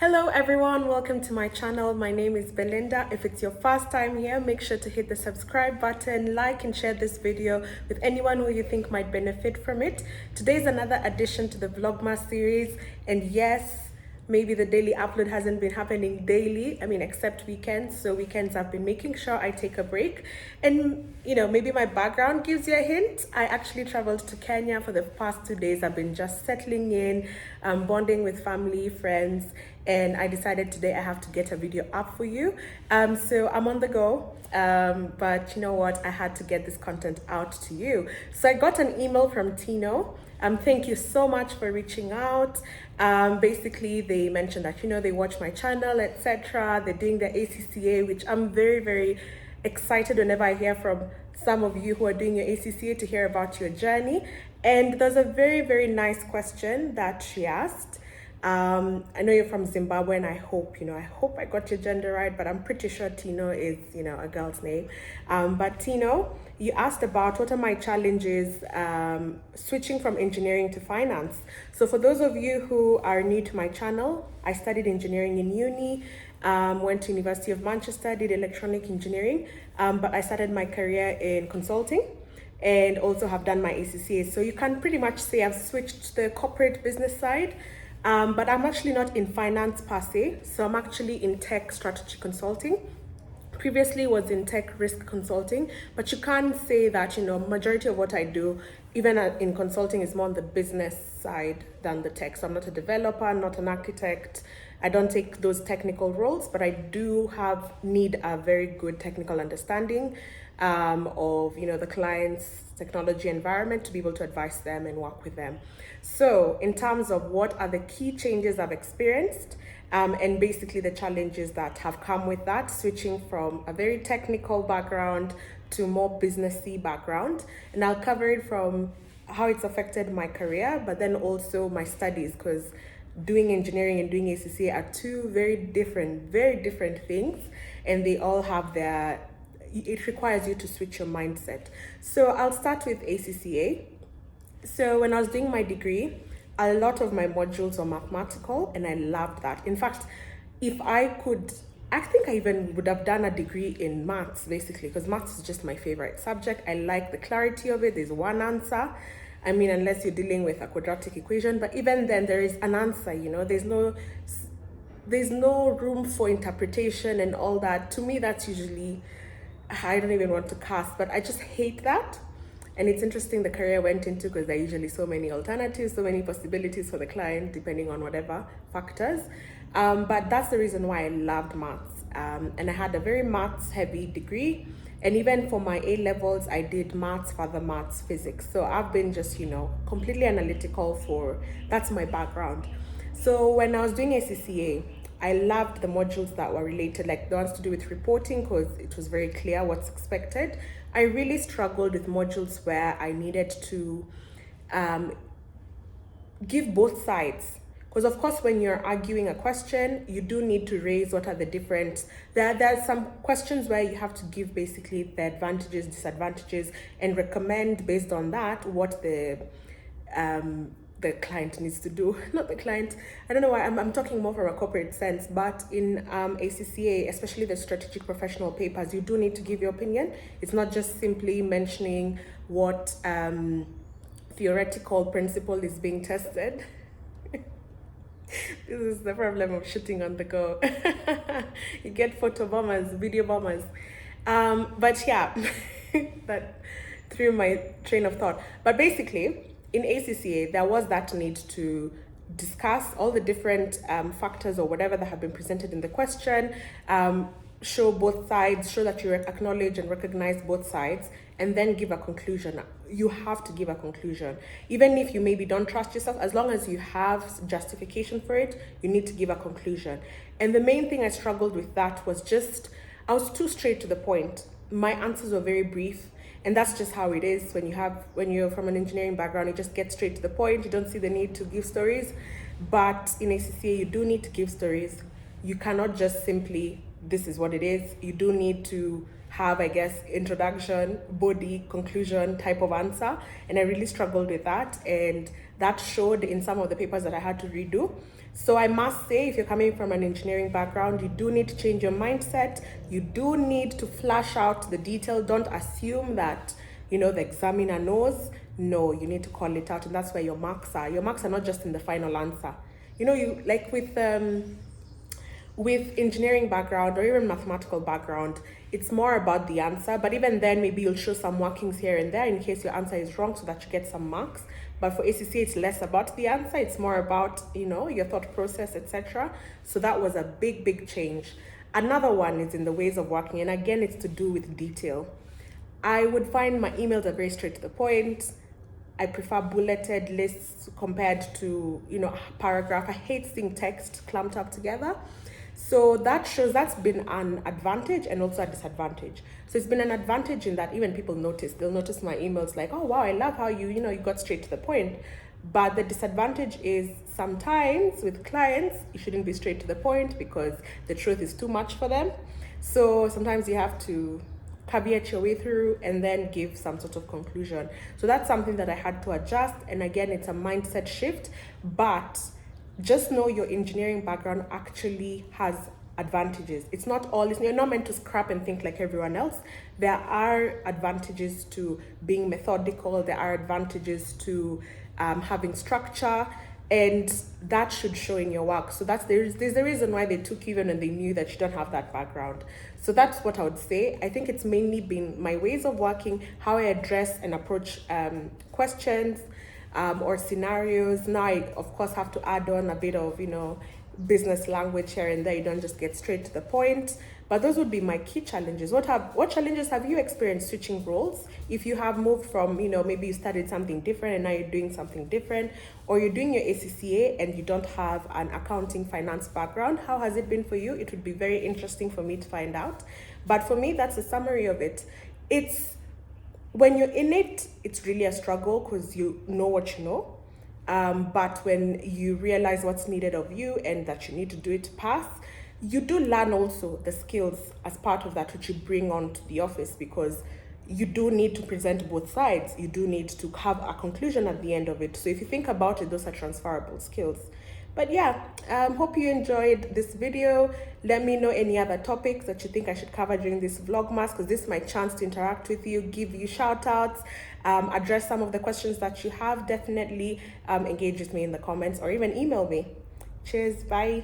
Hello everyone, welcome to my channel. My name is Belinda. If it's your first time here, make sure to hit the subscribe button, like and share this video with anyone who you think might benefit from it. Today is another addition to the Vlogmas series, and yes, maybe the daily upload hasn't been happening daily, except weekends. So weekends I've been making sure I take a break, and maybe my background gives you a hint. I actually traveled to Kenya for the past 2 days. I've been just settling in, bonding with family, friends, and I decided today I have to get a video up for you. So I'm on the go, but you know what, I had to get this content out to you. So I got an email from Tino. Thank you so much for reaching out. Basically they mentioned that they watch my channel, etc. They're doing the ACCA, which I'm very, very excited whenever I hear from some of you who are doing your ACCA to hear about your journey. And there's a very, very nice question that she asked. I know you're from Zimbabwe, and I hope I got your gender right, but I'm pretty sure Tino is a girl's name. But Tino, you asked about what are my challenges switching from engineering to finance. So for those of you who are new to my channel, I studied engineering in uni, went to University of Manchester, did electronic engineering, but I started my career in consulting and also have done my ACCA. So you can pretty much say I've switched to the corporate business side. But I'm actually not in finance per se, so I'm actually in tech strategy consulting. Previously was in tech risk consulting, but you can't say that, majority of what I do, even in consulting, is more on the business side than the tech. So I'm not a developer, not an architect. I don't take those technical roles, but I do need a very good technical understanding of the client's technology environment to be able to advise them and work with them. So in terms of what are the key changes I've experienced, and basically the challenges that have come with that, switching from a very technical background to more businessy background. And I'll cover it from how it's affected my career, but then also my studies, because doing engineering and doing ACCA are two very different things, and they all have it requires you to switch your mindset. So I'll start with ACCA. So when I was doing my degree, a lot of my modules were mathematical, and I loved that. In fact, if I could, I think I even would have done a degree in maths, basically, because maths is just my favorite subject. I like the clarity of it. There's one answer. Unless you're dealing with a quadratic equation, but even then there is an answer, there's no room for interpretation and all that. To me, that's usually, I don't even want to cast, but I just hate that. And it's interesting the career I went into, because there are usually so many alternatives, so many possibilities for the client, depending on whatever factors. But that's the reason why I loved maths. And I had a very maths heavy degree. And even for my A-levels, I did maths, further maths, physics. So I've been just, completely analytical that's my background. So when I was doing ACCA, I loved the modules that were related, like the ones to do with reporting, because it was very clear what's expected. I really struggled with modules where I needed to give both sides. Because of course, when you're arguing a question, you do need to raise what are the different, there are some questions where you have to give basically the advantages, disadvantages, and recommend based on that what the client needs to do. Not the client, I don't know why I'm talking more from a corporate sense, but in ACCA, especially the strategic professional papers, you do need to give your opinion. It's not just simply mentioning what theoretical principle is being tested. This is the problem of shooting on the go. You get photo bombers, video bombers. But yeah, that threw my train of thought. But basically, in ACCA, there was that need to discuss all the different factors or whatever that have been presented in the question, show both sides, show that you acknowledge and recognize both sides, and then give a conclusion. You have to give a conclusion. Even if you maybe don't trust yourself, as long as you have justification for it, you need to give a conclusion. And the main thing I struggled with that was I was too straight to the point. My answers were very brief. And that's just how it is when you're from an engineering background. You just get straight to the point. You don't see the need to give stories. But in ACCA, you do need to give stories. You cannot just simply, this is what it is. You do need to have, I guess, introduction, body, conclusion type of answer. And I really struggled with that. And that showed in some of the papers that I had to redo. So I must say, if you're coming from an engineering background, you do need to change your mindset. You do need to flash out the detail. Don't assume that, the examiner knows. No, you need to call it out, and that's where your marks are. Your marks are not just in the final answer. You like with engineering background or even mathematical background, it's more about the answer. But even then, maybe you'll show some workings here and there in case your answer is wrong so that you get some marks. But for ACCA, it's less about the answer. It's more about, your thought process, etc. So that was a big change. Another one is in the ways of working. And again, it's to do with detail. I would find my emails are very straight to the point. I prefer bulleted lists compared to, paragraph. I hate seeing text clumped up together. So that shows that's been an advantage and also a disadvantage. So it's been an advantage in that even people they'll notice my emails like, oh wow, I love how you got straight to the point. But the disadvantage is sometimes with clients, you shouldn't be straight to the point because the truth is too much for them. So sometimes you have to caveat your way through and then give some sort of conclusion. So that's something that I had to adjust. And again, it's a mindset shift, but just know your engineering background actually has advantages. It's not all, you're not meant to scrap and think like everyone else. There are advantages to being methodical. There are advantages to having structure, and that should show in your work. So there's a reason why they took you even when they knew that you don't have that background. So that's what I would say. I think it's mainly been my ways of working, how I address and approach questions or scenarios. Now I of course have to add on a bit of business language here and there. You don't just get straight to the point. But those would be my key challenges. What challenges have you experienced switching roles? If you have moved from, maybe you studied something different and now you're doing something different, or you're doing your ACCA and you don't have an accounting finance background, how has it been for you? It would be very interesting for me to find out. But for me, that's a summary of it. When you're in it, it's really a struggle because you know what you know. But when you realize what's needed of you and that you need to do it to pass, you do learn also the skills as part of that, which you bring on to the office, because you do need to present both sides. You do need to have a conclusion at the end of it. So if you think about it, those are transferable skills. But yeah, hope you enjoyed this video. Let me know any other topics that you think I should cover during this vlogmas, because this is my chance to interact with you, give you shout outs, address some of the questions that you have. Definitely engage with me in the comments or even email me. Cheers, bye.